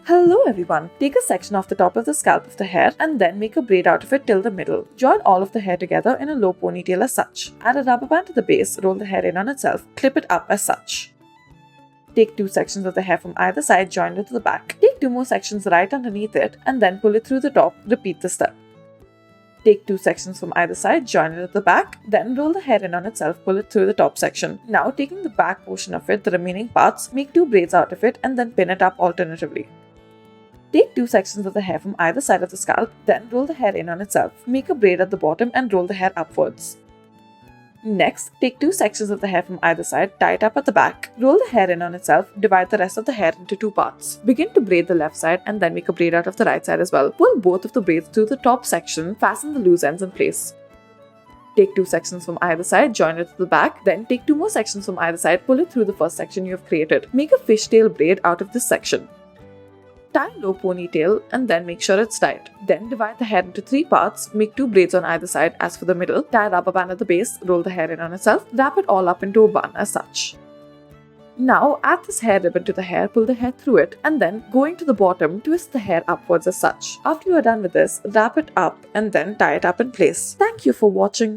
Hello everyone, take a section off the top of the scalp of the hair and then make a braid out of it till the middle. Join all of the hair together in a low ponytail as such. Add a rubber band to the base, roll the hair in on itself, clip it up as such. Take 2 sections of the hair from either side, join it to the back. Take 2 more sections right underneath it and then pull it through the top, repeat the step. Take 2 sections from either side, join it at the back, then roll the hair in on itself, pull it through the top section. Now taking the back portion of it, the remaining parts, make 2 braids out of it and then pin it up alternatively. Take 2 sections of the hair from either side of the scalp, then roll the hair in on itself. Make a braid at the bottom and roll the hair upwards. Next, take 2 sections of the hair from either side, tie it up at the back. Roll the hair in on itself, divide the rest of the hair into 2 parts. Begin to braid the left side and then make a braid out of the right side as well. Pull both of the braids through the top section, fasten the loose ends in place. Take 2 sections from either side, join it to the back, then take 2 more sections from either side, pull it through the first section you have created. Make a fishtail braid out of this section. Tie a low ponytail and then make sure it's tied. Then divide the hair into 3 parts, make 2 braids on either side as for the middle, tie a rubber band at the base, roll the hair in on itself, wrap it all up into a bun as such. Now add this hair ribbon to the hair, pull the hair through it and then going to the bottom, twist the hair upwards as such. After you are done with this, wrap it up and then tie it up in place. Thank you for watching.